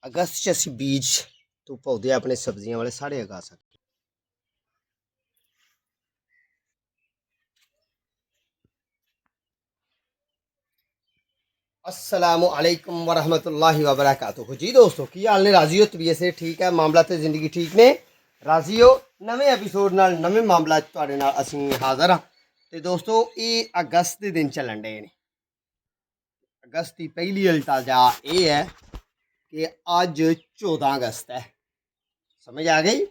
अगस्त च असी बीज तो पौधे अपने सब्जियां वाले सारे उगा सकते। अस्सलामु अलैकुम वरहमतुल्लाहि वबरकातुहू। जी दोस्तों की हाल ने? राजी हो? तबीयत से ठीक है? मामला तो जिंदगी ठीक ने? राजी हो? नवे एपीसोड नाल नवे मामला तुहाडे नाल असीं हाज़र हाँ। तो दोस्तों ये अगस्त के दिन चलन डे ने। अगस्त की पहली अलताजा ये है कि अज 14 अगस्त है। समझ आ गई?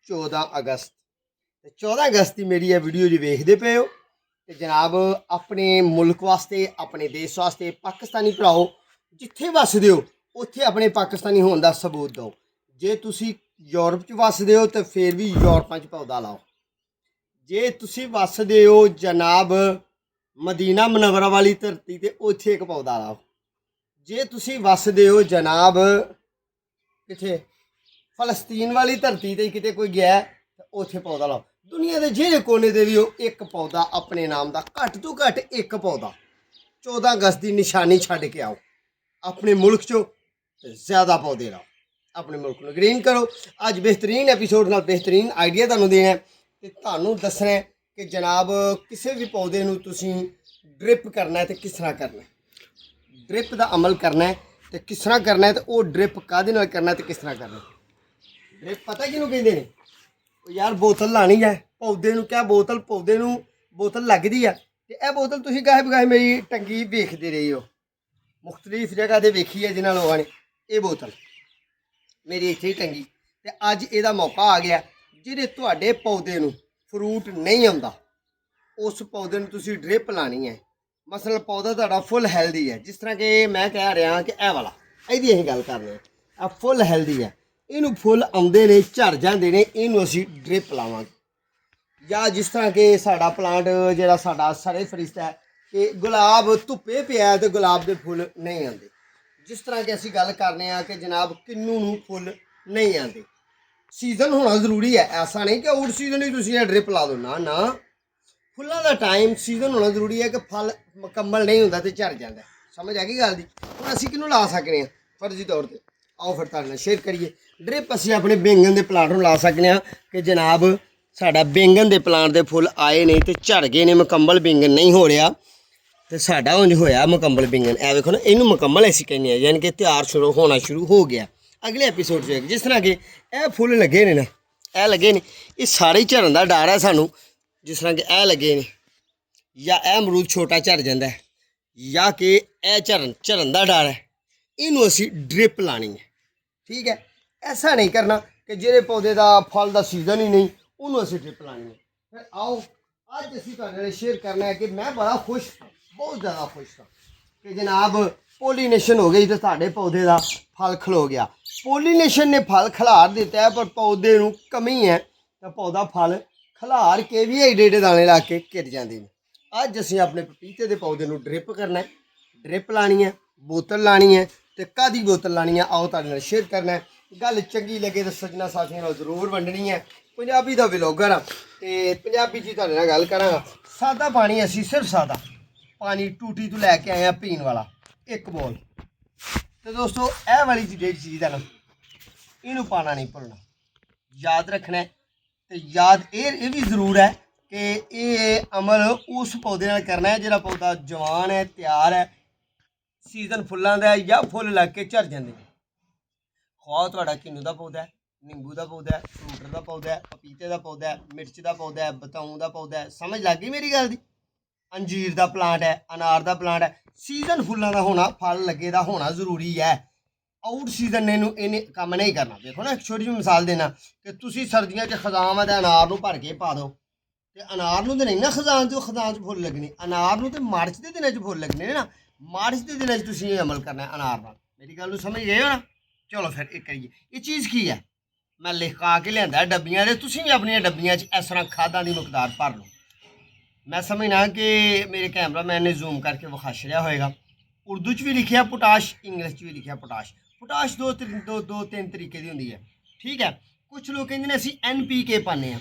14 अगस्त। 14 अगस्त की मेरी यह वीडियो जी वेखते पे हो तो जनाब अपने मुल्क वास्ते अपने देश वास्ते पाकिस्तानी भराओ जिथे वसदे हो उत्थे अपने पाकिस्तानी होने का सबूत दो। जे तुसी यूरोप च वसदे हो तो फिर भी यूरोपां च पौधा लाओ। जे तुसी वसदे हो जनाब मदीना मनवरा वाली धरती ते उत्थे एक पौधा लाओ। जे तुसी वसदे हो जनाब किथे फलस्तीन वाली धरती ते किते कोई गया तो उत्थे पौधा लाओ। दुनिया के जेड़े कोने दे भी हो एक पौधा अपने नाम का घट तो घट एक पौधा 14 अगस्त की निशानी छड्ड के आओ अपने मुल्क चो ते ज़्यादा पौधे लाओ। अपने मुल्क को ग्रीन करो। अज बेहतरीन एपीसोड नाल बेहतरीन आइडिया तुहानूं देना है ते तुहानूं दसना है कि जनाब किसी भी पौधे नूं तुसीं ड्रिप करना है तो किस तरह करना है, ड्रिप का अमल करना है तो किस तरह करना है, तो वो ड्रिप काहदे नाल करना है तो किस तरह करना है। ड्रिप पता किहनूं कहंदे ने? यार बोतल लानी है पौधे नूं, क्या बोतल पौधे नूं बोतल लगदी है ते यह बोतल तुसीं गाहे बगाहे मेरी टंगी वेखदे रही हो, मुख्तलिफ जगह ते वेखी है जिन्हां लोगों ने। ये बोतल मेरी इत्थे ही टंगी ते अज इहदा मौका आ गया जिहड़े तुहाडे पौधे नूं फ्रूट नहीं आउंदा उस पौधे नूं तुसीं ड्रिप लानी है। मसलन पौधा तुहाडा फुल हैल्दी है, जिस तरह कि मैं कह रहा कि यह वाला इहदी असीं गल कर रहे हैं, फुल हैल्दी है, इनू फुल आउंदे ने झड़ जाते हैं, इनू असीं ड्रिप लावांगे। या जिस तरह कि साडा प्लांट जिहड़ा साडा सरे फरिश्ता है कि गुलाब धुप्पे पिया है तो गुलाब के फुल नहीं आते। जिस तरह कि असीं गल करने कि जनाब किन्नू नूं फुल नहीं आते, सीजन होना जरूरी है। ऐसा नहीं कि आउट सीजन ही तुसीं ड्रिप ला दो, ना ना, फुल्लां दा टाइम सीजन होना जरूरी है कि फल मुकम्मल नहीं होंदा ते झड़ जाता है। समझ आ गई गल दी? हुण असीं किन्नू ला सकने हैं फर्जी तौर पर? आओ फिर तुहाडे नाल शेयर करिए। ड्रिप असीं अपने बैंगन के प्लांट नूं ला सकने हैं कि जनाब साडा बैंगन के प्लांट के फुल आए नहीं तो झड़ गए ने, मुकम्मल बैंगन नहीं हो रहा तो साडा उंज होया मुकम्मल बैंगन। ए वेखो ना, इनू मुकम्मल असीं कहने हैं, यानी कि तैयार शुरू होना शुरू हो गया। अगले एपीसोड च जिस तरह के ए फुल लगे ने ना, ए लगे ने, ये सारे ही झड़न का डर है सानू। जिस तरह के ए लगे ने या ए अमरूद छोटा झड़ जाता है या कि ए झड़न का डर है, इनू असीं ड्रिप लानी है। ठीक है, ऐसा नहीं करना कि जेह्ड़े पौधे का फल का सीजन ही नहीं उन्होंने असीं ड्रिप लानी है। फिर आओ अज असीं तुहाडे नाल शेयर करना है कि मैं बड़ा खुश था, बहुत ज़्यादा खुश था कि जनाब पोलीनेशन हो गई तो साढ़े पौधे का फल खलो गया। पोलीनेशन ने फल खिलार दिता है पर पौधे नूं कमी है तो पौधा फल खिलार के भी एडे एडे दाने ला के गिर जाते हैं। अज असीं अपने पपीते के पौधे नूं ड्रिप करना है, ड्रिप लानी है, बोतल लानी है तो कादी बोतल लानी है आओ तुहाडे नाल शेयर करना है। गल चंगी लगे तो सजना साथियों नाल जरूर वंडनी है। पंजाबी का व्लॉगर हाँ तो पंजाबी च तुहाडे नाल गल करांगा। सादा पानी असीं सिर्फ सादा पानी टूटी तो लैके आए हैं पीण वाला एक बोल। तो दोस्तों यह वाली जी चीज़ है ना, इनू पाना नहीं भुलना, याद रखना है। तो याद ये भी जरूर है कि ये अमल उस पौधे नाल करना है जिहड़ा पौधा जवान है, तैयार है, सीजन फुल्लां दा है या फुल लग के झड़ जाते हैं। खाओ तुहाडा किन्नू का पौधा है, नींबू का पौधा है, फ्रूट का पौधा है, पपीते का पौधा है, मिर्च का पौधा है, बताऊं का पौधा है। समझ लग गई मेरी गल दी? अंजीर का प्लांट है, अनार का प्लांट है। सीजन फुल्लां का होना, फल लगे का होना जरूरी है। आउट सीजन ने इन्हें काम नहीं करना। देखो ना, एक छोटी जी मिसाल देना कि तुसीं सर्दियों च खजाम है तो अनार नूं भर के पा दो तो अनार नूं तो नहीं ना खजान च फुल लगने, अनार नूं तो मार्च के दिनों फुल लगने ना। मार्च के दिनों तुसीं ये अमल करना है अनार नाल। मेरी गल नूं समझ गए हो ना? चलो फिर एक करिए। ये चीज़ की है मैं लिखा के लिया डब्बियां दे, तुसीं भी अपनी डब्बियां च इस तरह खादां की मकदार भर लो। मैं समझना कि मेरे कैमरा मैन ने जूम करके विखा छड़िया होएगा। उर्दू च भी लिखिया पोटाश, इंग्लिश च भी लिखिया पोटाश। पोटाश दो तीन तरीके की होंदी है। ठीक है, कुछ लोग कहते हैं असीं NPK पाने हैं।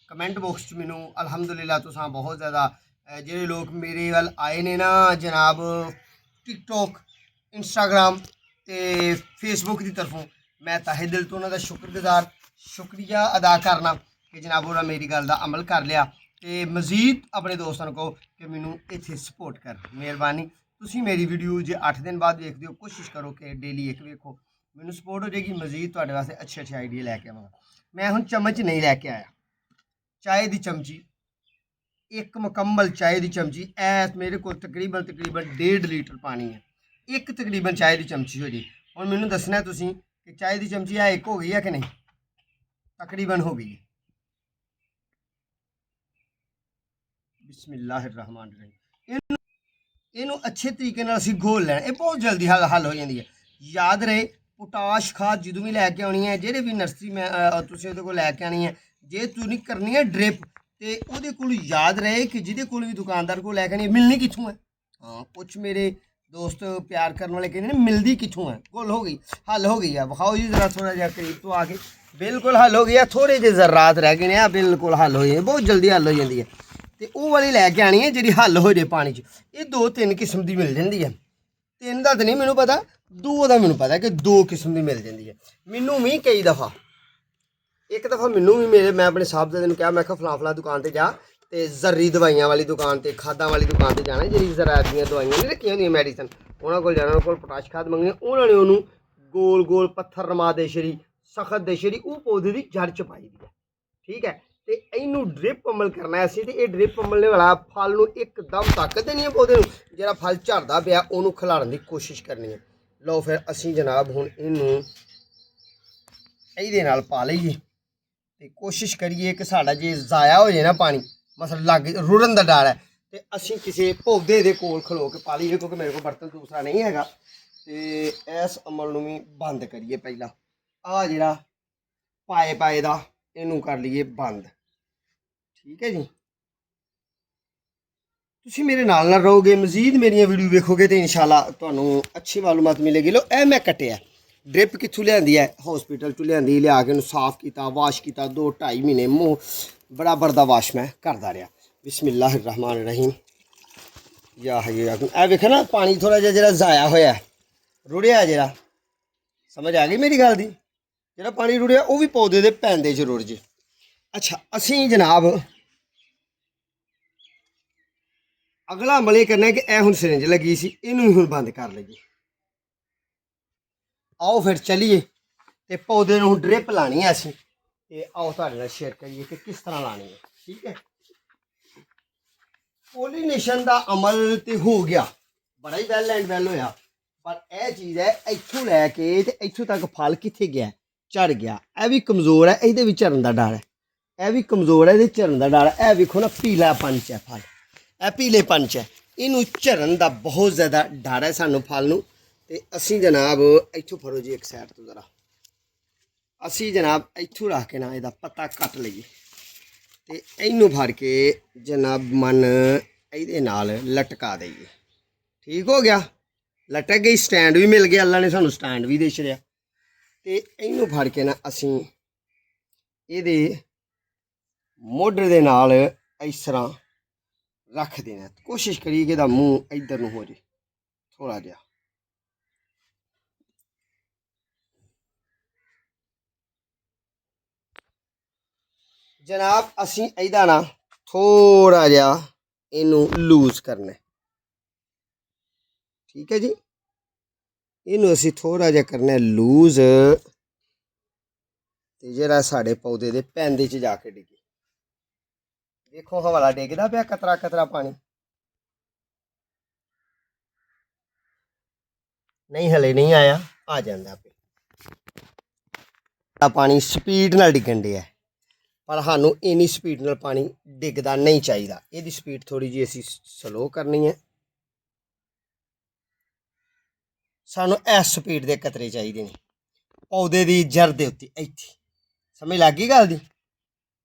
कमेंट बॉक्स च मैनू अलहमदुलिल्लाह तुसां बहुत ज़्यादा जेह्ड़े लोग मेरे वाल आए ने ना जनाब टिकटॉक, इंस्टाग्राम ਤੇ ਫੇਸਬੁੱਕ ਦੀ ਤਰਫੋਂ ਮੈਂ ਤਾਹੇ ਦਿਲ ਤੋਂ ਉਹਨਾਂ ਦਾ ਸ਼ੁਕਰੀਆ ਅਦਾ ਕਰਨਾ ਕਿ ਜਨਾਬ ਉਹਨਾਂ ਮੇਰੀ ਗੱਲ ਦਾ ਅਮਲ ਕਰ ਲਿਆ ਤੇ ਮਜ਼ੀਦ ਆਪਣੇ ਦੋਸਤਾਂ ਨੂੰ ਕਹੋ ਕਿ ਮੈਨੂੰ ਇੱਥੇ ਸਪੋਰਟ ਕਰ। ਮਿਹਰਬਾਨੀ। ਤੁਸੀਂ ਮੇਰੀ ਵੀਡੀਓ ਜੇ 8 ਦਿਨ ਬਾਅਦ ਵੇਖਦੇ ਹੋ, ਕੋਸ਼ਿਸ਼ ਕਰੋ ਕਿ ਡੇਲੀ ਇੱਕ ਵੇਖੋ, ਮੈਨੂੰ ਸਪੋਰਟ ਹੋ ਜਾਏਗੀ। ਮਜ਼ੀਦ ਤੁਹਾਡੇ ਵਾਸਤੇ ਅੱਛੇ ਆਈਡੀਆ ਲੈ ਕੇ ਆਵਾਂਗਾ। ਮੈਂ ਹੁਣ ਚਮਚ ਨਹੀਂ ਲੈ ਕੇ ਆਇਆ, ਚਾय ਦੀ ਚਮਚੀ, ਇੱਕ ਮੁਕੰਮਲ ਚਾय ਦੀ ਚਮਚੀ। ਇਹ ਮੇਰੇ ਕੋਲ ਤਕਰੀਬਨ 1.5 ਲੀਟਰ ਪਾਣੀ ਹੈ, ਇੱਕ ਤਕਰੀਬਨ ਚਾय ਦੀ ਚਮਚੀ ਹੋ ਜੀ। ਹੁਣ ਮੈਨੂੰ ਦੱਸਣਾ ਤੁਸੀਂ ਕਿ ਚਾय ਦੀ ਚਮਚੀ ਆ ਇੱਕ ਹੋ ਗਈ ਹੈ ਕਿ ਨਹੀਂ? ਤਕਰੀਬਨ ਹੋ ਗਈ ਹੈ। बिस्मिल्लाहिर्रहमानिर्रहीम। ਇਹਨੂੰ ਅੱਛੇ ਤਰੀਕੇ ਨਾਲ ਅਸੀਂ ਘੋਲ ਲੈਣਾ। ਇਹ ਬਹੁਤ ਜਲਦੀ ਹੱਲ ਹੋ ਜਾਂਦੀ ਹੈ। ਯਾਦ ਰਹੇ ਪੋਟਾਸ਼ ਖਾਦ ਜਦੋਂ ਵੀ ਲੈ ਕੇ ਆਉਣੀ ਹੈ, ਜਿਹੜੇ ਵੀ ਨਰਸਰੀ ਮੈਂ ਤੁਸੀਂ ਉਹਦੇ ਕੋਲ ਲੈ ਕੇ ਆਉਣੀ ਹੈ, ਜੇ ਤੁਸੀਂ ਕਰਨੀ ਹੈ ਡ੍ਰਿਪ ਤੇ ਉਹਦੇ ਕੋਲ ਯਾਦ ਰਹੇ ਕਿ ਜਿਹਦੇ ਕੋਲ ਵੀ ਦੁਕਾਨਦਾਰ ਕੋਲ ਲੈ ਕੇ ਆਉਣੀ ਹੈ, ਮਿਲਣੀ ਕਿੱਥੋਂ ਹੈ। ਹਾਂ, ਕੁਛ ਮੇਰੇ ਦੋਸਤ ਪਿਆਰ ਕਰਨ ਵਾਲੇ ਕਹਿੰਦੇ ਨੇ ਮਿਲਦੀ ਕਿੱਥੋਂ ਹੈ। ਘੁਲ ਹੋ ਗਈ, ਹੱਲ ਹੋ ਗਈ ਆ। ਵਿਖਾਓ ਜੀ ਜ਼ਰਾ ਥੋੜਾ ਜਿਹਾ ਕਰੀਬ ਤੋਂ ਆ ਕੇ। ਬਿਲਕੁਲ ਹੱਲ ਹੋ ਗਿਆ, ਥੋੜੇ ਜਿਹੇ ਜ਼ਰਾਤ ਰਹਿ ਗਏ ਨੇ, ਆ ਬਿਲਕੁਲ ਹੱਲ ਹੋ ਜਾਂਦੀ, ਬਹੁਤ ਜਲਦੀ ਹੱਲ ਹੋ ਜਾਂਦੀ ਹੈ। ਤੇ ਉਹ ਵਾਲੀ ਲੈ ਕੇ ਆਣੀ ਹੈ ਜਿਹੜੀ ਹੱਲ ਹੋ ਜੇ ਪਾਣੀ 'ਚ। ਇਹ 2-3 ਕਿਸਮ ਦੀ ਮਿਲ ਜਾਂਦੀ ਹੈ, 3 ਦਾ ਤਾਂ ਨਹੀਂ ਮੈਨੂੰ ਪਤਾ, 2 ਦਾ ਮੈਨੂੰ ਪਤਾ ਕਿ 2 ਕਿਸਮ ਦੀ ਮਿਲ ਜਾਂਦੀ ਹੈ। ਮੈਨੂੰ ਵੀ ਕਈ ਦਫਾ, ਇੱਕ ਦਫਾ ਮੈਨੂੰ ਵੀ ਮੈਂ ਆਪਣੇ ਸਾਹਿਬਜ਼ਾਦੇ ਨੂੰ ਕਿਹਾ, ਮੈਂ ਕਿਹਾ ਫਲਾਂ ਦੁਕਾਨ ਤੇ ਜਾ ਤੇ ਜ਼ਰਰੀ ਦਵਾਈਆਂ ਵਾਲੀ ਦੁਕਾਨ ਤੇ, ਖਾਦਾਂ ਵਾਲੀ ਦੁਕਾਨ ਤੇ ਜਾਣਾ, ਜਿਹੜੀ ਜ਼ਰਾਤ ਦੀਆਂ ਦਵਾਈਆਂ ਨਹੀਂ ਰੱਖੀਆਂ ਹੁੰਦੀਆਂ ਮੈਡੀਸਨ, ਉਹਨਾਂ ਕੋਲ ਜਾਣਾ, ਉਹਨਾਂ ਕੋਲ ਪੋਟਾਸ਼ ਖਾਦ ਮੰਗਣੀ। ਉਹਨਾਂ ਨੇ ਉਹਨੂੰ ਗੋਲ ਪੱਥਰ ਰਮਾ ਦੇ ਸ਼ਰੀ, ਸਖਤ ਦੇ ਸ਼ਰੀ ਉਹ ਪੌਦੇ ਦੀ ਜੜ 'ਚ ਪਾਈ ਦੀ ਹੈ। ਠੀਕ ਹੈ, ਤੇ ਇਹਨੂੰ ਡ੍ਰਿਪ ਅਮਲ ਕਰਨਾ ਅਸੀਂ। ਤੇ ਇਹ ਡ੍ਰਿਪ ਅਮਲ ਵਾਲਾ ਫਲ ਨੂੰ ਇੱਕਦਮ ਤਾਕਤ ਦੇਣੀ ਹੈ ਪੌਦੇ ਨੂੰ। ਜਿਹੜਾ ਫਲ ਝੜਦਾ ਪਿਆ ਉਹਨੂੰ ਖਿਲਾਰਨ ਦੀ ਕੋਸ਼ਿਸ਼ ਕਰਨੀ ਹੈ। ਲਓ ਫਿਰ ਅਸੀਂ ਜਨਾਬ ਹੁਣ ਇਹਨੂੰ ਇਹਦੇ ਨਾਲ ਪਾ ਲਈਏ ਤੇ ਕੋਸ਼ਿਸ਼ ਕਰੀਏ ਕਿ ਸਾਡਾ ਜੇ ਜ਼ਾਇਆ ਹੋ ਜਾਏ ਨਾ ਪਾਣੀ, ਮਸਲ ਲੱਗ ਰੁੜਨ ਦਾ ਡਰ ਹੈ, ਤੇ ਅਸੀਂ ਕਿਸੇ ਪੌਦੇ ਦੇ ਕੋਲ ਖਲੋ ਕੇ ਪਾ ਲਈਏ, ਕਿਉਂਕਿ ਮੇਰੇ ਕੋਲ ਬਰਤਨ ਦੂਸਰਾ ਨਹੀਂ ਹੈਗਾ। ਤੇ ਇਸ ਅਮਲ ਨੂੰ ਵੀ ਬੰਦ ਕਰੀਏ। ਪਹਿਲਾਂ ਆਹ ਜਿਹੜਾ ਪਾਏ ਦਾ ਇਹਨੂੰ ਕਰ ਲਈਏ ਬੰਦ। ਠੀਕ ਹੈ ਜੀ, ਤੁਸੀਂ ਮੇਰੇ ਨਾਲ ਰਹੋਗੇ, ਮਜ਼ੀਦ ਮੇਰੀਆਂ ਵੀਡੀਓ ਵੇਖੋਗੇ ਤੇ ਇਨਸ਼ਾਅੱਲਾ ਤੁਹਾਨੂੰ ਅੱਛੀ ਮਾਲੂਮਾਤ ਮਿਲੇਗੀ। ਲੋ ਇਹ ਮੈਂ ਕੱਟਿਆ ਡ੍ਰਿਪ ਕਿੱਥੋਂ ਲਿਆਂਦੀ ਹੈ? ਹੌਸਪੀਟਲ 'ਚੋਂ ਲਿਆਂਦੀ, ਲਿਆ ਕੇ ਇਹਨੂੰ ਸਾਫ਼ ਕੀਤਾ, ਵਾਸ਼ ਕੀਤਾ, 2-2.5 ਮਹੀਨੇ ਮੂੰਹ ਬਰਾਬਰ ਦਾ ਵਾਸ਼ ਮੈਂ ਕਰਦਾ ਰਿਹਾ। ਬਿਸਮਿल्लाहिर्रहमानिर्रहीम। ਯਾ ਹਯੂ ਯਾ ਕਯੂਮ। ਇਹ ਵੇਖੋ ਨਾ ਪਾਣੀ ਥੋੜ੍ਹਾ ਜਿਹਾ ਜਿਹੜਾ ਜ਼ਾਇਆ ਹੋਇਆ, ਰੁੜਿਆ, ਜਿਹੜਾ ਸਮਝ ਆ ਗਈ ਮੇਰੀ ਗੱਲ ਦੀ, ਜਿਹੜਾ ਪਾਣੀ ਰੁੜਿਆ ਉਹ ਵੀ ਪੌਦੇ ਦੇ ਪੈਂਦੇ 'ਚ ਰੁੜ ਜੇ। ਅੱਛਾ, ਅਸੀਂ ਜਨਾਬ ਅਗਲਾ ਅਮਲ ਇਹ ਕਰਨਾ ਕਿ ਇਹ ਹੁਣ ਸਿਰਿੰਜ ਲੱਗੀ ਸੀ, ਇਹਨੂੰ ਵੀ ਹੁਣ ਬੰਦ ਕਰ ਲਈਏ। ਆਓ ਫਿਰ ਚਲੀਏ ਤੇ ਪੌਦੇ ਨੂੰ ਹੁਣ ਡ੍ਰਿਪ ਲਾਣੀ ਹੈ ਅਸੀਂ, ਤੇ ਆਓ ਤੁਹਾਡੇ ਨਾਲ ਸ਼ੇਅਰ ਕਰੀਏ ਕਿ ਕਿਸ ਤਰ੍ਹਾਂ ਲਾਣੀ ਹੈ। ਠੀਕ ਹੈ, ਪੋਲੀਨੇਸ਼ਨ ਦਾ ਅਮਲ ਤੇ ਹੋ ਗਿਆ, ਬੜਾ ਹੀ ਵੈਲ ਹੋਇਆ, ਪਰ ਇਹ ਚੀਜ਼ ਹੈ ਇੱਥੋਂ ਲੈ ਕੇ ਤੇ ਇੱਥੋਂ ਤੱਕ ਫਲ ਕਿੱਥੇ ਗਿਆ? ਝੜ ਗਿਆ। ਇਹ ਵੀ ਕਮਜ਼ੋਰ ਹੈ, ਇਹਦੇ ਵੀ ਝੜਨ ਦਾ ਡਰ ਹੈ। ਇਹ ਵੀ ਕਮਜ਼ੋਰ ਹੈ, ਇਹਦੇ ਝੜਨ ਦਾ ਡਰ ਹੈ। ਇਹ ਵੇਖੋ ਨਾ ਪੀਲਾ ਪੰਚ ਹੈ ਫਲ, ਇਹ ਪੀਲੇ ਪੰਚ ਹੈ, ਇਹਨੂੰ ਝੜਨ ਦਾ ਬਹੁਤ ਜ਼ਿਆਦਾ ਡਰ ਹੈ ਸਾਨੂੰ ਫਲ ਨੂੰ। ਤੇ ਅਸੀਂ ਜਨਾਬ ਇੱਥੋਂ ਫੜੋ ਜੀ ਇੱਕ ਸਾਈਡ ਤੋਂ ਜ਼ਰਾ, ਅਸੀਂ ਜਨਾਬ ਇੱਥੋਂ ਰੱਖ ਕੇ ਨਾ ਇਹਦਾ ਪੱਤਾ ਕੱਟ ਲਈਏ ਤੇ ਇਹਨੂੰ ਫੜ ਕੇ ਜਨਾਬ ਮਨ ਇਹਦੇ ਨਾਲ ਲਟਕਾ ਦਈਏ। ਠੀਕ ਹੋ ਗਿਆ, ਲਟਕ ਗਈ, ਸਟੈਂਡ ਵੀ ਮਿਲ ਗਿਆ, ਅੱਲਾ ਨੇ ਸਾਨੂੰ ਸਟੈਂਡ ਵੀ ਦੇ ਛੜਿਆ। ਤੇ ਇਹਨੂੰ ਫੜ ਕੇ ਨਾ ਅਸੀਂ ਇਹਦੇ ਮੋਢੇ ਦੇ ਨਾਲ ਇਸ ਤਰ੍ਹਾਂ ਰੱਖ ਦੇਣਾ। ਕੋਸ਼ਿਸ਼ ਕਰੀਏ ਕਿ ਇਹਦਾ ਮੂੰਹ ਇੱਧਰ ਨੂੰ ਹੋ ਜੇ ਥੋੜ੍ਹਾ ਜਿਹਾ। ਜਨਾਬ ਅਸੀਂ ਇਹਦਾ ਨਾ ਥੋੜ੍ਹਾ ਜਿਹਾ ਇਹਨੂੰ ਲੂਜ਼ ਕਰਨਾ। ਠੀਕ ਹੈ ਜੀ, ਇਹਨੂੰ ਅਸੀਂ ਥੋੜ੍ਹਾ ਜਿਹਾ ਕਰਨਾ ਲੂਜ਼, ਤੇ ਜਿਹੜਾ ਸਾਡੇ ਪੌਦੇ ਦੇ ਪੈਂਦੇ 'ਚ ਜਾ ਕੇ ਡਿੱਗੇ। ਦੇਖੋ ਹਵਾਲਾ ਡਿੱਗਦਾ ਪਿਆ, ਕਤਰਾ ਕਤਰਾ ਪਾਣੀ ਨਹੀਂ, ਹਲੇ ਨਹੀਂ ਆਇਆ, ਆ ਜਾਂਦਾ ਪਿਆ ਪਾਣੀ। ਸਪੀਡ ਨਾਲ ਡਿੱਗਣ ਡਿਆ, ਪਰ ਸਾਨੂੰ ਇੰਨੀ ਸਪੀਡ ਨਾਲ ਪਾਣੀ ਡਿੱਗਦਾ ਨਹੀਂ ਚਾਹੀਦਾ। ਇਹਦੀ ਸਪੀਡ ਥੋੜ੍ਹੀ ਜਿਹੀ ਅਸੀਂ ਸਲੋ ਕਰਨੀ ਹੈ। ਸਾਨੂੰ ਇਸ ਸਪੀਡ ਦੇ ਕਤਰੇ ਚਾਹੀਦੇ ਨੇ ਪੌਦੇ ਦੀ ਜੜ ਦੇ ਉੱਤੇ। ਇੱਥੇ ਸਮਝ ਲੱਗ ਗਈ ਗੱਲ ਦੀ?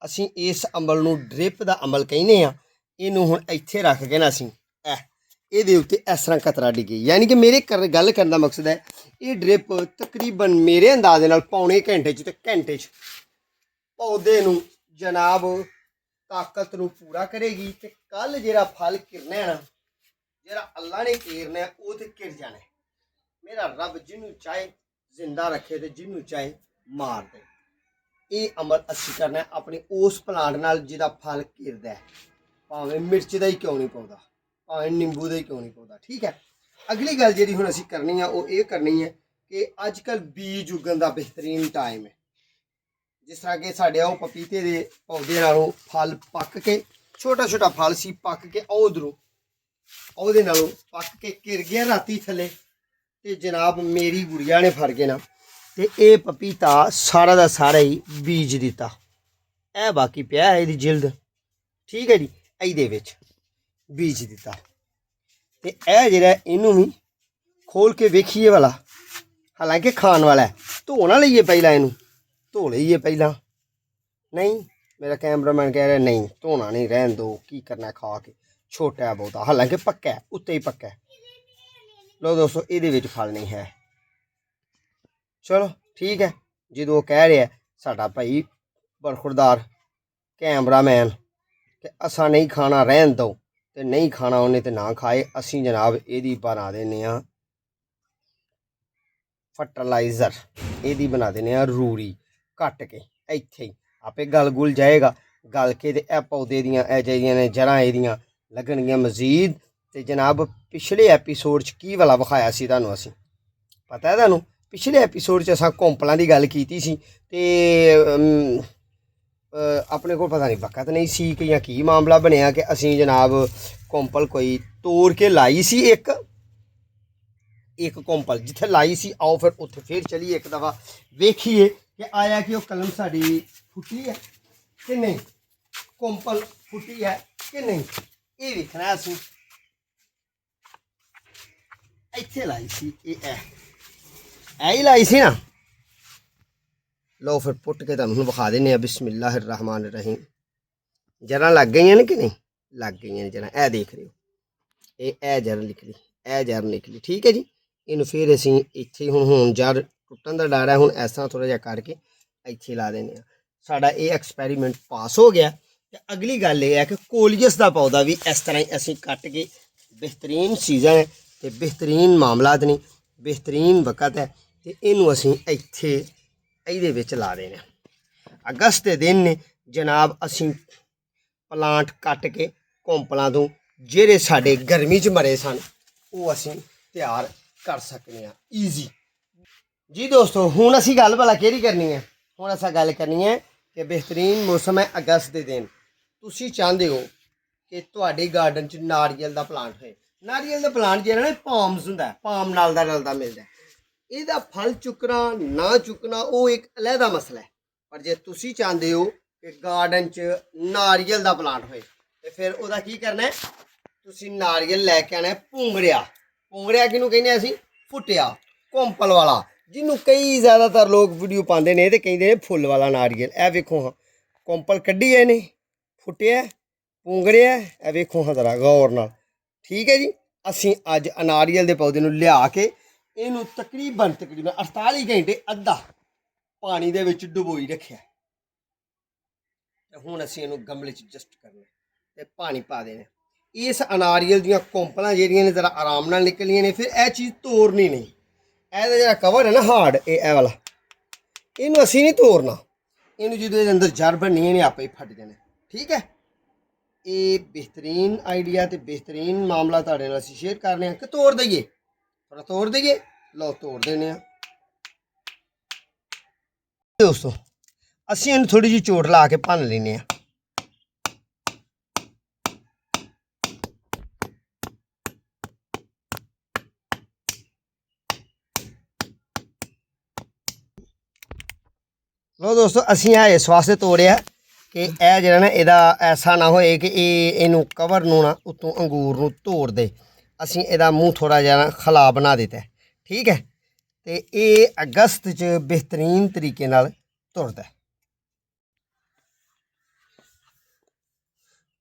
ਅਸੀਂ ਇਸ ਅਮਲ ਨੂੰ ਡ੍ਰਿਪ ਦਾ ਅਮਲ ਕਹਿੰਦੇ ਹਾਂ। ਇਹਨੂੰ ਹੁਣ ਇੱਥੇ ਰੱਖ ਕੇ ਨਾ ਅਸੀਂ ਇਹਦੇ ਉੱਤੇ ਇਸ ਤਰ੍ਹਾਂ ਕਤਰਾ ਡਿੱਗੇ, ਯਾਨੀ ਕਿ ਮੇਰੇ ਗੱਲ ਕਰਨ ਦਾ ਮਕਸਦ ਹੈ ਇਹ ਡ੍ਰਿਪ ਤਕਰੀਬਨ ਮੇਰੇ ਅੰਦਾਜ਼ੇ ਨਾਲ ਪੌਣੇ ਘੰਟੇ 'ਚ ਤੇ ਘੰਟੇ 'ਚ ਪੌਦੇ ਨੂੰ ਜਨਾਬ ਤਾਕਤ ਨੂੰ ਪੂਰਾ ਕਰੇਗੀ। ਤੇ ਕੱਲ ਜਿਹੜਾ ਫਲ ਕਿਰਨਾ ਨਾ, ਜਿਹੜਾ ਅੱਲਾ ਨੇ ਕੀਰਨਾ ਉਹ ਤੇ ਕਿਰ ਜਾਣਾ। मेरा रब जिन्हों चाहे जिंदा रखे तो जिन्हों चाहे मार दे। ये अमल असी करना है अपने उस प्लांट नाल जिहदा फल घिरदा है, भावें मिर्च का ही क्यों नहीं पौंदा, भावें नींबू का ही क्यों नहीं पौंदा। ठीक है, अगली गल जिहड़ी हुण असी करनी है वो ये करनी है कि अजकल बीज उगन का बेहतरीन टाइम है। जिस तरह कि साढ़े वो पपीते के पौधे नालों फल पक के छोटा छोटा फल सी पक के उधरों ਉਹਦੇ ਨਾਲੋਂ पक के घिर गया राती थले ते जनाब मेरी गुड़िया ने फड़ के ना ते ये पपीता सारा दा सारा ही बीज दिता। ए बाकी पिया है इहदी जिल्द, ठीक है जी, ਇਹਦੇ ਵਿੱਚ बीज दिता ते ए जिहड़ा इनू भी खोल के वेखिए वाला, हालांकि खाण वाला है, धो ना लईए पहला, इनू धो लईए पहला। नहीं, मेरा कैमरामैन कह रहा नहीं धोना नहीं, रहन दो, की करना खा के, छोटा है बहुत, हालांकि पक्का है, उत्ते ही पक्का है। लो दोस्तों ये फल नहीं है। चलो ठीक है, जो कह रहा है साडा भाई बरखुरदार कैमरामैन कि असा नहीं खाना रहन दो, तो नहीं खाना उन्हें तो ना खाए। असी जनाब ये बना देने फर्टिलाइज़र, ये बना देने रूड़ी कट के इत्थे ही आपे गल गुल जाएगा, गल के ते पौधे दियां ਜਿਹੜੀਆਂ ने जड़ां ਇਹਦੀਆਂ लगणगियां मजीद। तो जनाब पिछले एपीसोड च की वाला विखाया सी तुहानूं, असीं पता है तुहानूं पिछले एपीसोड च असां कोंपलां दी गल कीती सी ते अपने को पता नहीं वक्त नहीं सी कि जां की मामला बनिया कि असीं जनाब कोंपल कोई तोड़ के लाई सी एक कोंपल जिथे लाई सी, आओ फिर उत्थे फिर चलिए एक दफ़ा वेखिए कि आया कि वह कलम साड़ी फुटी है कि नहीं, कोंपल फुटी है कि नहीं, ये वेखना असीं। इत्थे लाई सी ही लाई सी ना। लो फिर पुट के तुहानूं विखा देने बिस्मिल्लाह रहमान रहीम। जरां लग गई ने कि नहीं, लग गई ने जरां, ए देख रहे हो, ये जर निकली, ए जर निकली, ठीक है जी। इनू फिर असीं इत्थे हुण जर टुटन का डर है, हुण इस तरह थोड़ा जिहा करके इत्थे ला देने। साडा ये एक्सपैरीमेंट पास हो गया। ते अगली गल ये है कि कोलियस का पौधा भी इस तरह ही असीं कट के, बेहतरीन सीजन है तो बेहतरीन मामलात ने, बेहतरीन वक़्त है, तो इनू असीं इत्थे ਇਹਦੇ ਵਿੱਚ ਲਾ देने। अगस्त के दिन ने जनाब असीं प्लांट कट के कोंपलां तो ਜਿਹੜੇ ਸਾਡੇ गर्मी च मरे सन वो असीं तैयार कर सकते हैं ईजी जी। दोस्तों हुण असीं गल भला केह्ड़ी करनी है, हुण असां गल करनी है कि बेहतरीन मौसम है अगस्त के दिन, तुसीं चाहते हो कि तुहाडे गार्डन च नारियल का प्लांट होए। नारियल का प्लांट जिहड़ा ना पाम्स हुंदा है, पाम नाल दा रलदा मिलदा है। ਇਹਦਾ फल चुकना ना चुकना वो एक अलहदा मसला है, पर जे तुसी चाहते हो कि गार्डन च नारियल का प्लांट होए तो फिर वह की करना है, तुसी नारियल लैके आना है पूंगड़िया। पूंगड़िया किनू कहने असीं, फुटिया कोंपल वाला, जिन्हों कई ज़्यादातर लोग वीडियो पाते हैं तो कहते हैं फुल वाला नारियल। ए वेखो हाँ कोंपल कड्ढी है इन्हें, फुटिया पूंगड़िया, ए वेखो हाँ जरा गौर नाल, ठीक है जी। असीं अज नारियल के पौधे नूं लिया के इनू तकरीबन 48 घंटे अद्धा पानी दे विच डुबोई रखिया। हुण असीं इनू गमले च जस्ट करना ते पानी पा देना। इस अनारियल दीयां कोंपलां जेहड़ियां ने जरा आराम नाल निकलियां ने, फिर यह चीज़ तोड़नी नहीं। ਇਹਦਾ ਜਿਹੜਾ कवर है ना हार्ड, ये वाला, इनू असीं नहीं तोड़ना। इनू जो अंदर जड़ बननी है आपे ही फट जाना, ठीक है। ये बेहतरीन आइडिया तो बेहतरीन मामला तुहाडे नाल असीं शेयर करने कि तोड़ दईए, थोड़ा तोड़ दईए। लो तोड़ देने दोस्तों, असीं इन्हूं थोड़ी जी चोट ला के भन लेने। लो दोस्तों असीं इस वास्ते तोड़िया कि यह जो ना इहदा ऐसा ना होए कि इनू कवर नू ना उत्तों अंगूर नू तोड़ दे। असीं इहदा मूँह थोड़ा जिहा खला बना दिता है, ठीक है। तो ये अगस्त च बेहतरीन तरीके नाल तुरदा है।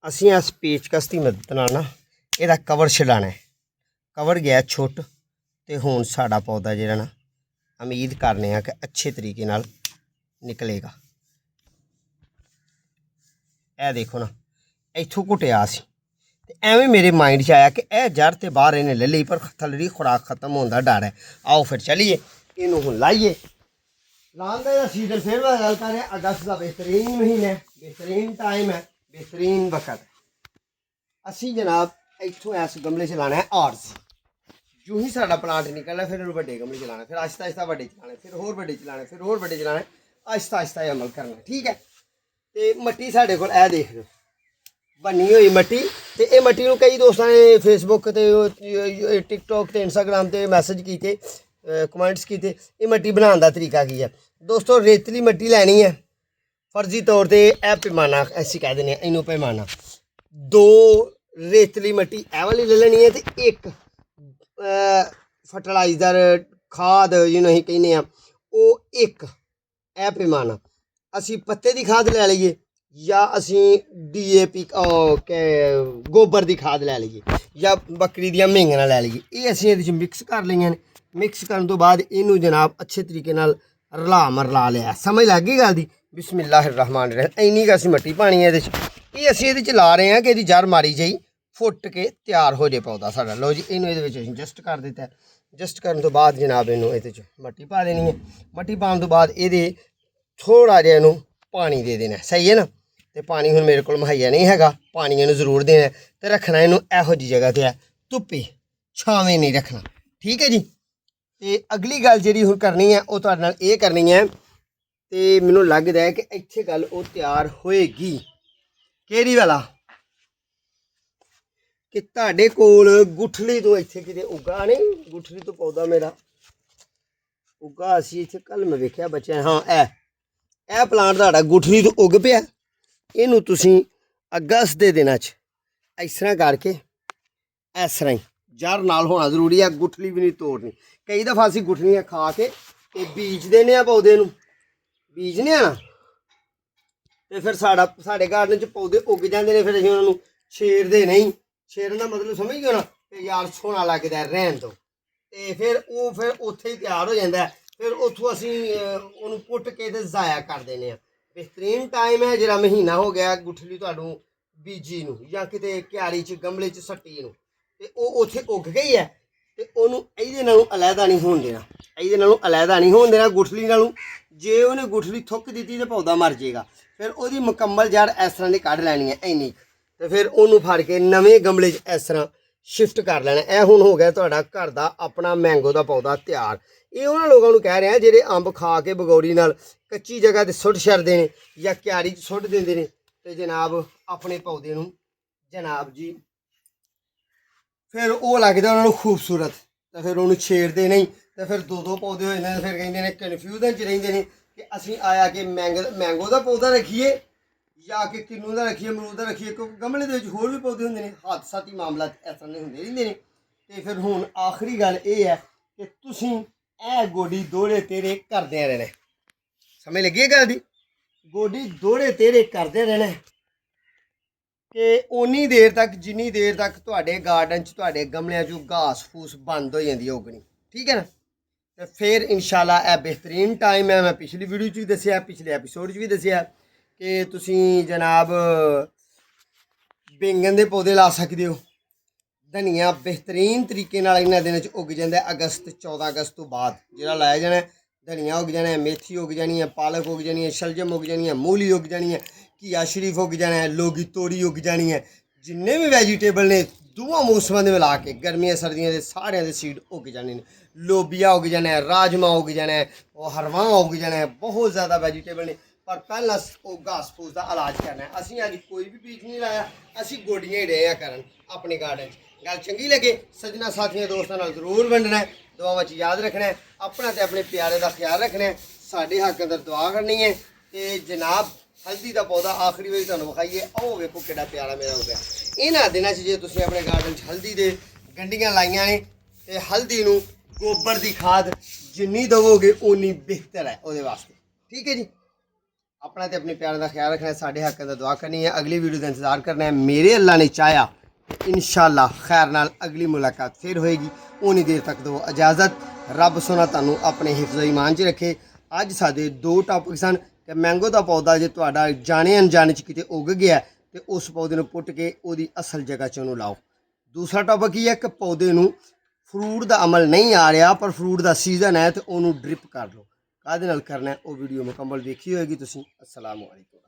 असीं इस पेचकस की मदद नाल ना इहदा कवर छड़ाना है। कवर गया छुट तो हुण साडा पौधा जिहड़ा ना उम्मीद करने कि अच्छे तरीके नाल निकलेगा। ए देखो ना इत्थों घुटिया सी, ਐਵੇਂ ਮੇਰੇ ਮਾइंड 'ਚ ਆਇਆ ਕਿ ਇਹ ਜੜ ਤੇ ਬਾਹਰ ਇਹਨੇ ਲੈ ਲਈ, ਪਰ ਥੱਲੜੀ ਖੁਰਾਕ ਖਤਮ ਹੋਣ ਦਾ ਡਰ ਹੈ। ਆਓ ਫਿਰ ਚਲੀਏ ਇਹਨੂੰ ਹੁਣ ਲਾਈਏ। ਲਾਉਣ ਦਾ ਸੀਜ਼ਨ ਫਿਰ ਮੈਂ ਗੱਲ ਕਰ ਰਿਹਾ, ਅਗਸਤ ਦਾ ਬਿਹਤਰੀਨ ਮਹੀਨਾ ਹੈ, ਬਿਹਤਰੀਨ ਟਾਈਮ ਹੈ, ਬਿਹਤਰੀਨ ਵਕਤ ਹੈ। ਅਸੀਂ ਜਨਾਬ ਇੱਥੋਂ ਇਸ ਗਮਲੇ 'ਚ ਲਾਣਾ ਹੈ ਆਰਸ। ਜੋ ਹੀ ਸਾਡਾ ਪਲਾਂਟ ਨਿਕਲਣਾ ਫਿਰ ਇਹਨੂੰ ਵੱਡੇ ਗਮਲੇ 'ਚ ਲਾਣਾ, ਫਿਰ ਆਹਿਸਤਾ ਆਹਿਸਤਾ ਵੱਡੇ 'ਚ ਲਾਣਾ, ਫਿਰ ਹੋਰ ਵੱਡੇ 'ਚ ਲਾਣਾ, ਫਿਰ ਹੋਰ ਵੱਡੇ 'ਚ ਲਾਣਾ, ਆਹਿਸਤਾ ਆਹਿਸਤਾ ਇਹ ਅਮਲ ਕਰਨਾ, ਠੀਕ ਹੈ। ਤੇ ਮਿੱਟੀ ਸਾਡੇ ਕੋਲ ਇਹ ਦੇਖ ਲਓ ਬਣੀ ਹੋਈ ਮਿੱਟੀ। ਤੇ ਇਹ ਮਿੱਟੀ ਨੂੰ ਕਈ ਦੋਸਤਾਂ ਨੇ ਫੇਸਬੁੱਕ ਤੇ ਟਿਕਟੋਕ ਤੇ ਇੰਸਟਾਗ੍ਰਾਮ ਤੇ ਮੈਸੇਜ ਕੀਤੇ, ਕਮੈਂਟਸ ਕੀਤੇ ਇਹ ਮਿੱਟੀ ਬਣਾਉਣ ਦਾ ਤਰੀਕਾ ਕੀ ਹੈ। ਦੋਸਤੋ ਰੇਤਲੀ ਮਿੱਟੀ ਲੈਣੀ ਹੈ, ਫਰਜ਼ੀ ਤੌਰ ਤੇ ਇਹ ਪੈਮਾਨਾ ਅਸੀਂ ਕਹਿ ਦਿੰਦੇ ਹਾਂ ਇਹਨੂੰ ਪੈਮਾਨਾ। 2 ਰੇਤਲੀ ਮਿੱਟੀ ਇਹ ਵਾਲੀ ਲੈ ਲੈਣੀ ਹੈ ਤੇ 1 ਫਰਟੀਲਾਈਜ਼ਰ ਖਾਦ ਜਿਹਨੂੰ ਅਸੀਂ ਕਹਿੰਦੇ ਹਾਂ ਉਹ 1 ਇਹ ਪੈਮਾਨਾ। ਅਸੀਂ ਪੱਤੇ ਦੀ ਖਾਦ ਲੈ ਲਈਏ ਜਾਂ ਅਸੀਂ DAP ਗੋਬਰ ਦੀ ਖਾਦ ਲੈ ਲਈਏ ਜਾਂ ਬੱਕਰੀ ਦੀਆਂ ਮੇਂਗਣਾ ਲੈ ਲਈਏ। ਇਹ ਅਸੀਂ ਇਹਦੇ 'ਚ ਮਿਕਸ ਕਰ ਲਈਆਂ ਨੇ। ਮਿਕਸ ਕਰਨ ਤੋਂ ਬਾਅਦ ਇਹਨੂੰ ਜਨਾਬ ਅੱਛੇ ਤਰੀਕੇ ਨਾਲ ਰਲਾ ਮਰਲਾ ਲਿਆ। ਸਮਝ ਲੱਗ ਗਈ ਗੱਲ ਦੀ? ਬਿਸਮਿल्लाह रहमान रहीम। ਇੰਨੀ ਕੁ ਅਸੀਂ ਮਿੱਟੀ ਪਾਣੀ ਹੈ ਇਹਦੇ 'ਚ। ਇਹ ਅਸੀਂ ਇਹਦੇ 'ਚ ਲਾ ਰਹੇ ਹਾਂ ਕਿ ਇਹਦੀ ਜੜ ਮਾਰੀ ਜਾਈ ਫੁੱਟ ਕੇ ਤਿਆਰ ਹੋ ਜੇ ਪੌਦਾ ਸਾਡਾ। ਲਓ ਜੀ ਇਹਨੂੰ ਇਹਦੇ ਵਿੱਚ ਅਸੀਂ ਜਸਟ ਕਰ ਦਿੱਤਾ। ਜਸਟ ਕਰਨ ਤੋਂ ਬਾਅਦ ਜਨਾਬ ਇਹਨੂੰ ਇਹਦੇ 'ਚ ਮਿੱਟੀ ਪਾ ਦੇਣੀ ਹੈ। ਮਿੱਟੀ ਪਾਉਣ ਤੋਂ ਬਾਅਦ ਇਹਦੇ ਥੋੜ੍ਹਾ ਜਿਹਾ ਇਹਨੂੰ ਪਾਣੀ ਦੇ ਦੇਣਾ, ਸਹੀ ਹੈ ਨਾ। ਤੇ ਪਾਣੀ ਹੁਣ ਮੇਰੇ ਕੋਲ ਮੁਹੱਈਆ ਨਹੀਂ ਹੈਗਾ, ਪਾਣੀ ਇਹਨੂੰ ਜ਼ਰੂਰ ਦੇਣਾ ਤੇ ਰੱਖਣਾ ਇਹਨੂੰ ਇਹੋ ਜਿਹੀ ਜਗ੍ਹਾ 'ਤੇ ਹੈ, ਧੁੱਪੇ ਛਾਵੇਂ ਨਹੀਂ ਰੱਖਣਾ, ਠੀਕ ਹੈ ਜੀ। ਤੇ ਅਗਲੀ ਗੱਲ ਜਿਹੜੀ ਹੁਣ ਕਰਨੀ ਹੈ ਉਹ ਤੁਹਾਡੇ ਨਾਲ ਇਹ ਕਰਨੀ ਹੈ ਤੇ ਮੈਨੂੰ ਲੱਗਦਾ ਹੈ ਕਿ ਇੱਥੇ ਗੱਲ ਉਹ ਤਿਆਰ ਹੋਏਗੀ। ਕਿਹੜੀ ਵਾਲਾ ਕਿ ਤੁਹਾਡੇ ਕੋਲ ਗੁਠਲੀ ਤੋਂ ਇੱਥੇ ਕਿਤੇ ਉੱਗਾ ਨਹੀਂ, ਗੁਠਲੀ ਤੋਂ ਪੌਦਾ ਮੇਰਾ ਉੱਗਾ ਅਸੀਂ ਇੱਥੇ ਕੱਲ੍ਹ ਮੈਂ ਵੇਖਿਆ ਬੱਚਿਆਂ। ਹਾਂ ਇਹ ਪਲਾਂਟ ਤੁਹਾਡਾ ਗੁਠਲੀ ਤੋਂ ਉੱਗ ਪਿਆ। ਇਹਨੂੰ ਤੁਸੀਂ ਅਗਸਤ ਦੇ ਦਿਨਾਂ 'ਚ ਇਸ ਤਰ੍ਹਾਂ ਕਰਕੇ ਇਸ ਤਰ੍ਹਾਂ ਹੀ ਜੜ ਨਾਲ ਹੋਣਾ ਜ਼ਰੂਰੀ ਹੈ, ਗੁਠਲੀ ਵੀ ਨਹੀਂ ਤੋੜਨੀ। ਕਈ ਦਫਾ ਅਸੀਂ ਗੁਠਲੀਆਂ ਖਾ ਕੇ ਤੇ ਬੀਜ ਦਿੰਦੇ ਹਾਂ ਪੌਦੇ ਨੂੰ, ਬੀਜਨੇ ਆ ਨਾ ਤੇ ਫਿਰ ਸਾਡੇ ਗਾਰਡਨ 'ਚ ਪੌਦੇ ਉੱਗ ਜਾਂਦੇ ਨੇ। ਫਿਰ ਅਸੀਂ ਉਹਨਾਂ ਨੂੰ ਛੇੜਦੇ ਨਹੀਂ। ਛੇੜਨ ਦਾ ਮਤਲਬ ਸਮਝ ਗਏ ਨਾ ਕਿ ਯਾਰ ਸੋਹਣਾ ਲੱਗਦਾ ਰਹਿਣ ਤੋਂ, ਤੇ ਫਿਰ ਉੱਥੇ ਹੀ ਤਿਆਰ ਹੋ ਜਾਂਦਾ। ਫਿਰ ਉੱਥੋਂ ਅਸੀਂ ਉਹਨੂੰ ਪੁੱਟ ਕੇ ਤੇ ਜ਼ਾਇਆ ਕਰ ਦਿੰਦੇ ਹਾਂ। ਬਿਹਤਰੀਨ ਟਾਈਮ ਹੈ ਜਿਹੜਾ ਮਹੀਨਾ ਹੋ ਗਿਆ ਗੁਠਲੀ ਤੁਹਾਨੂੰ ਬੀਜੀ ਨੂੰ ਜਾਂ ਕਿਤੇ ਕਿਆਰੀ 'ਚ ਗਮਲੇ 'ਚ ਸੱਟੀ ਨੂੰ, ਤੇ ਉਹ ਉੱਥੇ ਉੱਗ ਗਈ ਹੈ ਤੇ ਉਹਨੂੰ ਇਹਦੇ ਨਾਲੋਂ ਅਲੱਗਾ ਨਹੀਂ ਹੋਣ ਦੇਣਾ, ਇਹਦੇ ਨਾਲੋਂ ਅਲੱਗਾ ਨਹੀਂ ਹੋਣ ਦੇਣਾ ਗੁਠਲੀ ਨਾਲੋਂ। ਜੇ ਉਹਨੇ ਗੁਠਲੀ ਥੁੱਕ ਦਿੱਤੀ ਤੇ ਪੌਦਾ ਮਰ ਜਾਏਗਾ। ਫਿਰ ਉਹਦੀ ਮੁਕੰਮਲ ਜੜ ਇਸ ਤਰ੍ਹਾਂ ਦੀ ਕੱਢ ਲੈਣੀ ਹੈ ਇੰਨੀ, ਤੇ ਫਿਰ ਉਹਨੂੰ ਫੜ ਕੇ ਨਵੇਂ ਗਮਲੇ 'ਚ ਇਸ ਤਰ੍ਹਾਂ ਸ਼ਿਫਟ ਕਰ ਲੈਣਾ। ਇਹ ਹੁਣ ਹੋ ਗਿਆ ਤੁਹਾਡਾ ਘਰ ਦਾ ਆਪਣਾ ਮੈਂਗੋ ਦਾ ਪੌਦਾ ਤਿਆਰ। ਇਹ ਉਹਨਾਂ ਲੋਕਾਂ ਨੂੰ ਕਹਿ ਰਿਹਾ ਜਿਹੜੇ ਅੰਬ ਖਾ ਕੇ ਬਗੌੜੀ ਨਾਲ ਕੱਚੀ ਜਗ੍ਹਾ 'ਤੇ ਸੁੱਟ ਛੱਡਦੇ ਨੇ ਜਾਂ ਕਿਆਰੀ 'ਚ ਸੁੱਟ ਦਿੰਦੇ ਨੇ ਤੇ ਜਨਾਬ ਆਪਣੇ ਪੌਦੇ ਨੂੰ ਜਨਾਬ ਜੀ ਫਿਰ ਉਹ ਲੱਗਦਾ ਉਹਨਾਂ ਨੂੰ ਖੂਬਸੂਰਤ, ਤੇ ਫਿਰ ਉਹਨੂੰ ਛੇੜਦੇ ਨਹੀਂ ਤੇ ਫਿਰ 2 ਪੌਦੇ ਹੋ ਜਾਂਦੇ ਨੇ। ਫਿਰ ਕਹਿੰਦੇ ਨੇ ਕਨਫਿਊਜ਼ਨ 'ਚ ਰਹਿੰਦੇ ਨੇ ਕਿ ਅਸੀਂ ਆਇਆ ਕਿ ਮੈਂਗੋ ਦਾ ਪੌਦਾ ਰੱਖੀਏ ਜਾਂ ਕਿ ਕਿੰਨੂ ਦਾ ਰੱਖੀਏ, ਅਮਰੂਦ ਦਾ ਰੱਖੀਏ, ਕਿਉਂਕਿ ਗਮਲੇ ਦੇ ਵਿੱਚ ਹੋਰ ਵੀ ਪੌਦੇ ਹੁੰਦੇ ਨੇ। ਹਾਦਸਾਤੀ ਮਾਮਲਾ ਇਸ ਤਰ੍ਹਾਂ ਦੇ ਹੁੰਦੇ ਰਹਿੰਦੇ ਨੇ। ਤੇ ਫਿਰ ਹੁਣ ਆਖਰੀ ਗੱਲ ਇਹ ਹੈ ਕਿ ਤੁਸੀਂ ਇਹ ਗੋਡੀ ਦੋਹਰੇ ਤੇਰੇ ਕਰਦਿਆਂ ਰਹਿਣਾ। ਸਮਝ ਲੱਗੀ ਗੱਲ ਦੀ? ਗੋਡੀ ਦੋਹਰੇ ਤੇਰੇ ਕਰਦੇ ਰਹਿਣਾ ਕਿ ਓਨੀ ਦੇਰ ਤੱਕ ਜਿੰਨੀ ਦੇਰ ਤੱਕ ਤੁਹਾਡੇ ਗਾਰਡਨ 'ਚ ਤੁਹਾਡੇ ਗਮਲਿਆਂ 'ਚ ਘਾਸ ਫੂਸ ਬੰਦ ਹੋ ਜਾਂਦੀ ਹੈ ਉਗਣੀ, ਠੀਕ ਹੈ ਨਾ। ਤੇ ਫਿਰ ਇਨਸ਼ਾਅੱਲਾ ਇਹ ਬਿਹਤਰੀਨ ਟਾਈਮ ਹੈ। ਮੈਂ ਪਿਛਲੀ ਵੀਡੀਓ 'ਚ ਵੀ ਦੱਸਿਆ, ਪਿਛਲੇ ਐਪੀਸੋਡ 'ਚ ਵੀ ਦੱਸਿਆ ਕਿ ਤੁਸੀਂ ਜਨਾਬ ਬੈਂਗਣ ਦੇ ਪੌਦੇ ਲਾ ਸਕਦੇ ਹੋ। ਧਨੀਆ ਬਿਹਤਰੀਨ ਤਰੀਕੇ ਨਾਲ ਇਹਨਾਂ ਦਿਨਾਂ 'ਚ ਉੱਗ ਜਾਂਦਾ। 14 ਅਗਸਤ ਤੋਂ ਬਾਅਦ ਜਿਹੜਾ ਲਾਇਆ ਜਾਣਾ, ਧਨੀਆ ਉੱਗ ਜਾਣਾ, ਮੇਥੀ ਉੱਗ ਜਾਣੀ ਹੈ, ਪਾਲਕ ਉੱਗ ਜਾਣੀ ਹੈ, ਸ਼ਲਜਮ ਉੱਗ ਜਾਣੀ ਹੈ, ਮੂਲੀ ਉੱਗ ਜਾਣੀ ਹੈ, ਘੀਆ ਸ਼ਰੀਫ ਉੱਗ ਜਾਣਾ ਹੈ, ਲੋਗੀ ਤੋਰੀ ਉੱਗ ਜਾਣੀ ਹੈ। ਜਿੰਨੇ ਵੀ ਵੈਜੀਟੇਬਲ ਨੇ ਦੋਵਾਂ ਮੌਸਮਾਂ ਦੇ ਮਿਲਾ ਕੇ ਗਰਮੀਆਂ ਸਰਦੀਆਂ ਦੇ ਸਾਰਿਆਂ ਦੇ ਸੀਡ ਉੱਗ ਜਾਣੇ ਨੇ। ਲੋਬੀਆ ਉੱਗ ਜਾਣਾ ਹੈ, ਰਾਜਮਾ ਉੱਗ ਜਾਣਾ ਹੈ, ਉਹ ਹਰਵਾਂ ਉੱਗ ਜਾਣਾ ਹੈ। ਬਹੁਤ ਜ਼ਿਆਦਾ ਵੈਜੀਟੇਬਲ ਨੇ, ਪਰ ਪਹਿਲਾਂ ਉਹ ਘਾਸ ਫੂਸ ਦਾ ਇਲਾਜ ਕਰਨਾ ਹੈ। ਅਸੀਂ ਅੱਜ ਕੋਈ ਵੀ ਬੀਜ ਨਹੀਂ ਲਾਇਆ, ਅਸੀਂ ਗੋਡੀਆਂ ਹੀ ਰਹੇ ਆ ਕਰਨ ਆਪਣੇ ਗਾਰਡਨ 'ਚ। ਗੱਲ ਚੰਗੀ ਲੱਗੇ ਸੱਜਣਾ ਸਾਥੀਆਂ ਦੋਸਤਾਂ ਨਾਲ ਜ਼ਰੂਰ ਵੰਡਣਾ ਹੈ, ਦੁਆਵਾਂ 'ਚ ਯਾਦ ਰੱਖਣਾ ਹੈ, ਆਪਣਾ ਤੇ ਆਪਣੇ ਪਿਆਰੇ ਦਾ ਖਿਆਲ ਰੱਖਣਾ ਹੈ, ਸਾਡੇ ਹੱਕ ਅੰਦਰ ਦੁਆ ਕਰਨੀ ਹੈ। ਤੇ ਜਨਾਬ ਹਲਦੀ ਦਾ ਪੌਦਾ ਆਖਰੀ ਵਾਰੀ ਤੁਹਾਨੂੰ ਵਿਖਾਈਏ, ਉਹ ਵੇਖੋ ਕਿਹੜਾ ਪਿਆਰਾ ਮੇਰਾ ਹੋ ਗਿਆ। ਇਹਨਾਂ ਦਿਨਾਂ 'ਚ ਜੇ ਤੁਸੀਂ ਆਪਣੇ ਗਾਰਡਨ 'ਚ ਹਲਦੀ ਦੇ ਗੰਢੀਆਂ ਲਾਈਆਂ ਨੇ ਤੇ ਹਲਦੀ ਨੂੰ ਗੋਬਰ ਦੀ ਖਾਦ ਜਿੰਨੀ ਦੇਵੋਗੇ ਉਨੀ ਬਿਹਤਰ ਹੈ ਉਹਦੇ ਵਾਸਤੇ, ਠੀਕ ਹੈ ਜੀ। अपना तो अपने प्यार का ख्याल रखना है, साढ़े हक का दुआ करनी है, अगली वीडियो का इंतजार करना है। मेरे अल्लाह ने चाहा इंशाअल्लाह खैर नाल अगली मुलाकात फिर होएगी। उन्नी देर तक दो इजाज़त, रब सोना तुहानू अपने हिफ्ज़ ईमान च रखे। अज साडे दो टॉपिक सन कि मैंगो का पौधा जो तुहाडा जाने अनजाने च किते उग गया ਤੇ ਉਸ ਪੌਦੇ ਨੂੰ ਪੁੱਟ ਕੇ ਉਹਦੀ ਅਸਲ ਜਗ੍ਹਾ 'ਚ ਉਹਨੂੰ ਲਾਓ। ਦੂਸਰਾ ਟੌਪਿਕ ਕੀ ਹੈ ਕਿ ਪੌਦੇ ਨੂੰ ਫਰੂਟ ਦਾ ਅਮਲ ਨਹੀਂ ਆ ਰਿਹਾ ਪਰ ਫਰੂਟ ਦਾ ਸੀਜ਼ਨ ਹੈ ਤੇ ਉਹਨੂੰ ਡ੍ਰਿਪ ਕਰ ਲਓ। ਕਾਹਦੇ ਨਾਲ ਕਰਨਾ ਉਹ ਵੀਡੀਓ ਮੁਕੰਮਲ ਦੇਖੀ ਹੋਏਗੀ ਤੁਸੀਂ। ਅਸਲਾਮ ਵਾਲੇਕੁਮ।